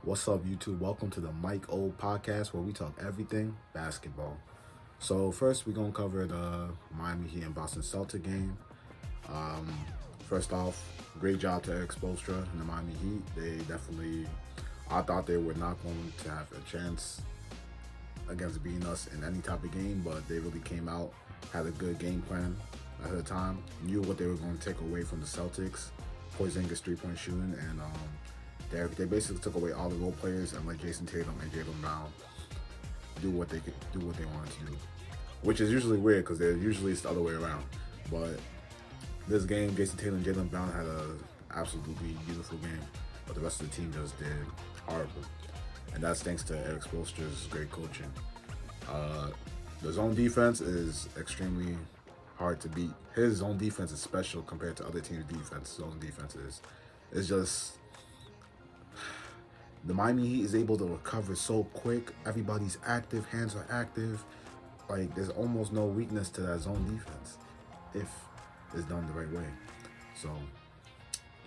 What's up, YouTube? Welcome to the Mike O podcast where we talk everything basketball. So first, we're gonna cover the Miami Heat and Boston Celtics game. Um, First off, great job to Eric Spoelstra and the Miami Heat. I thought they were not going to have a chance against beating us in any type of game, but they really came out, had a good game plan ahead of time, knew what they were going to take away from the Celtics. Porzingis three-point shooting, and they basically took away all the role players and let Jason Tatum and Jaylen Brown do what they wanted to do, which is usually weird because it's the other way around. But this game, Jason Tatum and Jaylen Brown had a absolutely beautiful game, but the rest of the team just did horrible, and that's thanks to Eric Spoelstra's great coaching. The zone defense is extremely hard to beat. His zone defense is special compared to other teams' defense. Zone defense is just the Miami Heat is able to recover so quick. Everybody's active, hands are active. Like there's almost no weakness to that zone defense if it's done the right way. So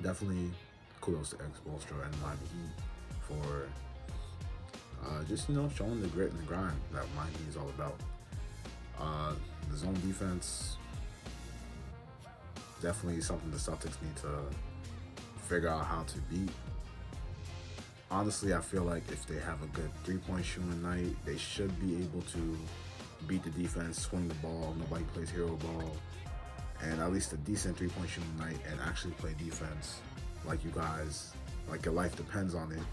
definitely kudos to Eric Spoelstra and Miami Heat for just showing the grit and the grind that Miami is all about. The zone defense definitely something the Celtics need to figure out how to beat. Honestly, I feel like if they have a good three-point shooting night, they should be able to beat the defense, swing the ball, nobody plays hero ball, and at least a decent three-point shooting night and actually play defense like you guys, like your life depends on it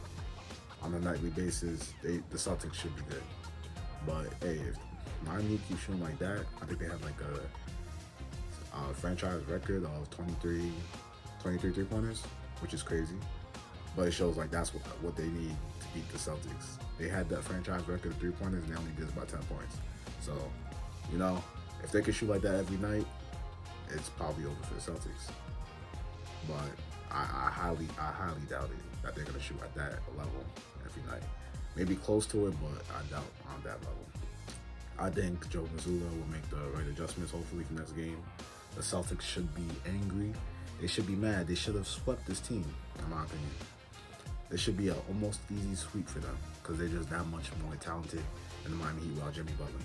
on a nightly basis. The Celtics should be good. But hey, if Miami keeps shooting like that, I think they have like a franchise record of 23 three-pointers, which is crazy. But it shows like that's what they need to beat the Celtics. They had that franchise record of three-pointers and they only did about 10 points. So, if they can shoot like that every night, it's probably over for the Celtics. But I highly doubt it that they're gonna shoot at that level every night. Maybe close to it, but I doubt on that level. I think Joe Mazzulla will make the right adjustments hopefully for next game. The Celtics should be angry. They should be mad. They should have swept this team, in my opinion. It should be an almost easy sweep for them because they're just that much more talented than the Miami Heat without Jimmy Butler.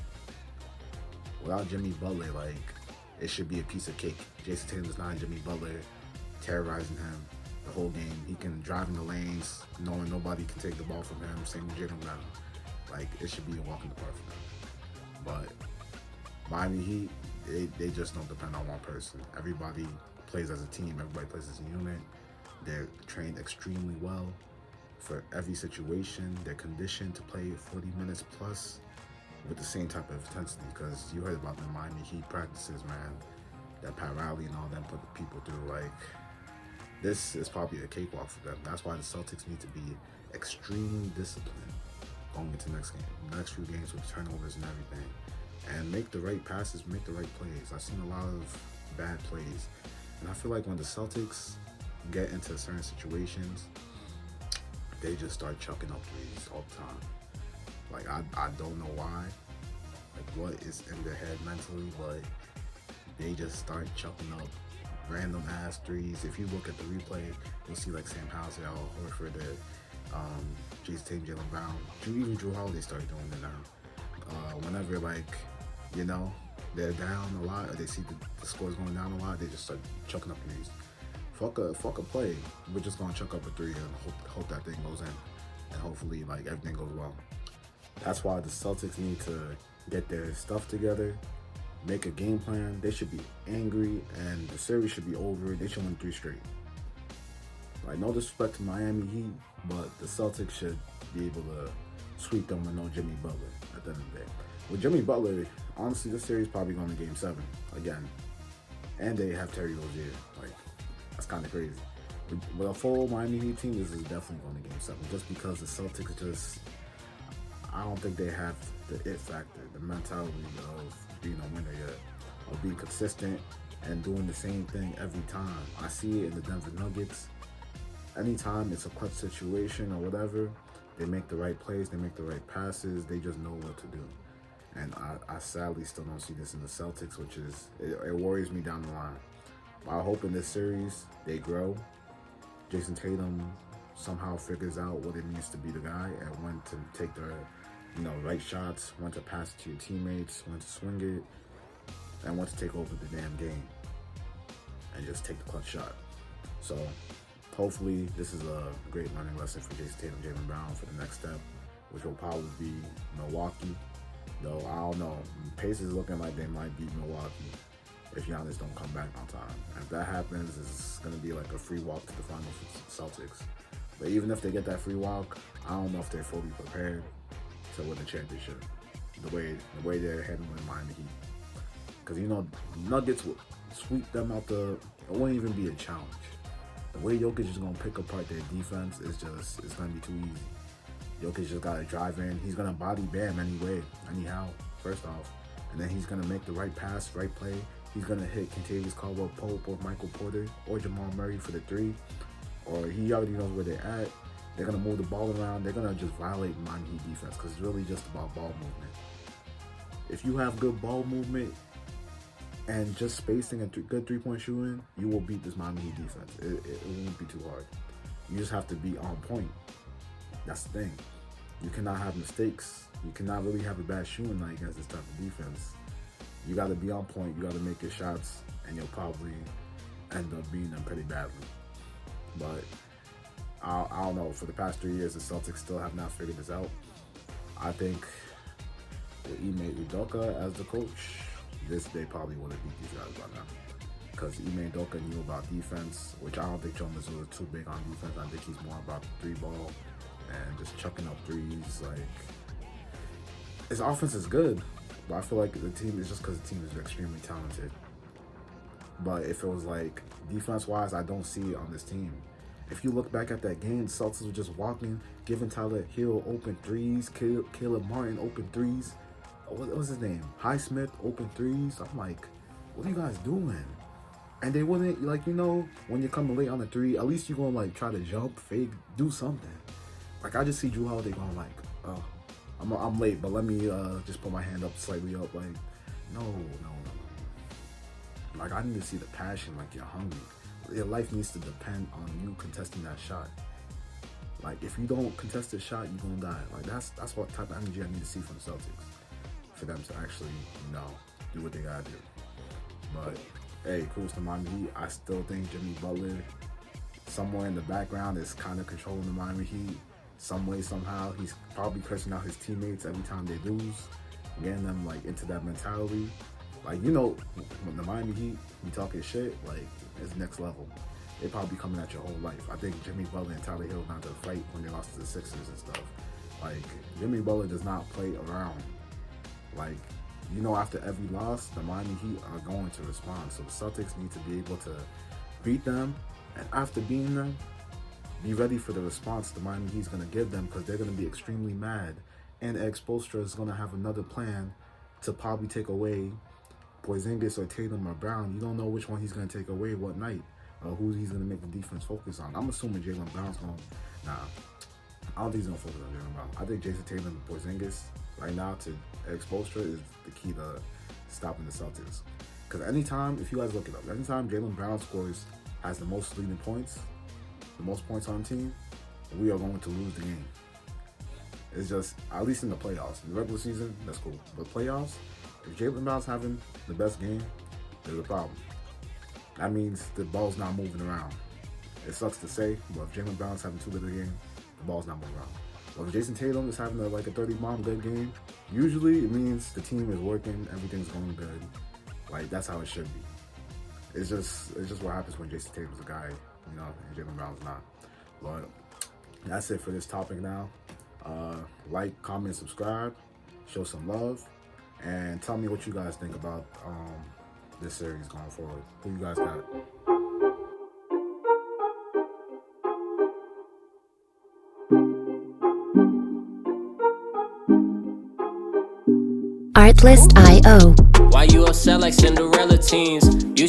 Without Jimmy Butler, it should be a piece of cake. Jason Tatum is not Jimmy Butler terrorizing him the whole game. He can drive in the lanes knowing nobody can take the ball from him. Same with Jaylen Brown. It should be a walk in the park for them. But Miami Heat, they just don't depend on one person. Everybody plays as a team. Everybody plays as a unit. They're trained extremely well for every situation. They're conditioned to play 40 minutes plus with the same type of intensity, because you heard about the Miami Heat practices, man, that Pat Riley and all them put the people through. This is probably a cakewalk for them. That's why the Celtics need to be extremely disciplined going into the next few games with turnovers and everything, and make the right passes, make the right plays. I've seen a lot of bad plays, and I feel like when the Celtics get into certain situations, they just start chucking up threes all the time. I don't know why, what is in their head mentally, but they just start chucking up random ass threes. If you look at the replay, you'll see Sam Hauser, Al Horford, Jason Tatum, Jaylen Brown, even Drew Holiday started doing it now. Whenever they're down a lot, or they see the scores going down a lot, they just start chucking up threes. Fuck a play. We're just gonna chuck up a three and hope that thing goes in, and hopefully everything goes well. That's why the Celtics need to get their stuff together, make a game plan. They should be angry, and the series should be over. They should win 3 straight. No disrespect to Miami Heat, but the Celtics should be able to sweep them with no Jimmy Butler at the end of the day. With Jimmy Butler, honestly, this series probably going to Game 7 again, and they have Terry Rozier. That's kind of crazy. With a full Miami Heat team, this is definitely going to Game 7, just because the Celtics I don't think they have the it factor, the mentality of being a winner yet, of being consistent and doing the same thing every time. I see it in the Denver Nuggets. Anytime it's a clutch situation or whatever, they make the right plays, they make the right passes, they just know what to do. And I sadly still don't see this in the Celtics, which it worries me down the line. But I hope in this series they grow. Jason Tatum somehow figures out what it means to be the guy and when to take the right shots, when to pass it to your teammates, when to swing it, and when to take over the damn game and just take the clutch shot. So hopefully this is a great learning lesson for Jason Tatum, Jaylen Brown for the next step, which will probably be Milwaukee. Though I don't know, Pacers looking like they might beat Milwaukee if Giannis don't come back on time. And if that happens, it's gonna be like a free walk to the finals for Celtics. But even if they get that free walk, I don't know if they're fully prepared to win the championship. The way they're handling Miami Heat, because Nuggets would sweep them out it won't even be a challenge. The way Jokic is gonna pick apart their defense is it's gonna be too easy. Jokic just gotta drive in. He's gonna body Bam anyhow, first off. And then he's gonna make the right pass, right play. He's gonna hit Kentavious Caldwell-Pope or Michael Porter or Jamal Murray for the three. Or he already knows where they're at. They're gonna move the ball around. They're gonna just violate Miami Heat defense because it's really just about ball movement. If you have good ball movement and just spacing and good three-point shooting, you will beat this Miami Heat defense. It won't be too hard. You just have to be on point. That's the thing. You cannot have mistakes. You cannot really have a bad shooting night against this type of defense. You got to be on point. You got to make your shots, and you'll probably end up beating them pretty badly. But I don't know. For the past 3 years, the Celtics still have not figured this out. I think with Ime Udoka as the coach, they probably would have beat these guys by now. Because Ime Udoka knew about defense, which I don't think Joe Mazzulla is too big on defense. I think he's more about the three ball and just chucking up threes. Like, his offense is good, but I feel like the team is just because the team is extremely talented. But if it was like defense-wise, I don't see it on this team. If you look back at that game, the Celtics were just walking, giving Tyler Hill open threes, Caleb Martin open threes. What was his name? Highsmith open threes. I'm like, what are you guys doing? And they wouldn't, when you're coming late on the three, at least you're going to try to jump, fake, do something. I just see Jrue Holiday going oh, I'm late, but let me just put my hand up slightly up. No. I need to see the passion, you're hungry. Your life needs to depend on you contesting that shot. If you don't contest the shot, you're going to die. That's what type of energy I need to see from the Celtics for them to actually, do what they got to do. But, hey, kudos to Miami Heat. I still think Jimmy Butler, somewhere in the background, is kind of controlling the Miami Heat. Some way, somehow, he's probably cursing out his teammates every time they lose, getting them into that mentality. When the Miami Heat be talking shit, it's next level. They probably be coming at your whole life. I think Jimmy Butler and Tyler Hill got to fight when they lost to the Sixers and stuff. Jimmy Butler does not play around. After every loss, the Miami Heat are going to respond. So the Celtics need to be able to beat them, and after beating them, be ready for the response the Miami Heat's going to give them, because they're going to be extremely mad. And Spoelstra is going to have another plan to probably take away Porzingis or Tatum or Brown. You don't know which one he's going to take away what night, or who he's going to make the defense focus on. I'm assuming Jaylen Brown's going to... Nah, I don't think he's going to focus on Jaylen Brown. I think Jason Tatum and Porzingis right now to Spoelstra is the key to stopping the Celtics. Because anytime, if you guys look it up, anytime Jaylen Brown has the most leading points, the most points on the team, we are going to lose the game. It's just, at least in the playoffs. In the regular season, that's cool. But playoffs, if Jaylen Brown's having the best game, there's a problem. That means the ball's not moving around. It sucks to say, but if Jaylen Brown's having too good a game, the ball's not moving around. But if Jason Tatum is having a 30-bomb good game, usually it means the team is working, everything's going good. That's how it should be. It's just what happens when Jason Tatum's a guy, and Jaylen Brown's not. But that's it for this topic now. Like, comment, subscribe, show some love, and tell me what you guys think about this series going forward. Who you guys got? Artlist.io. Why you upset like Cinderella teens? You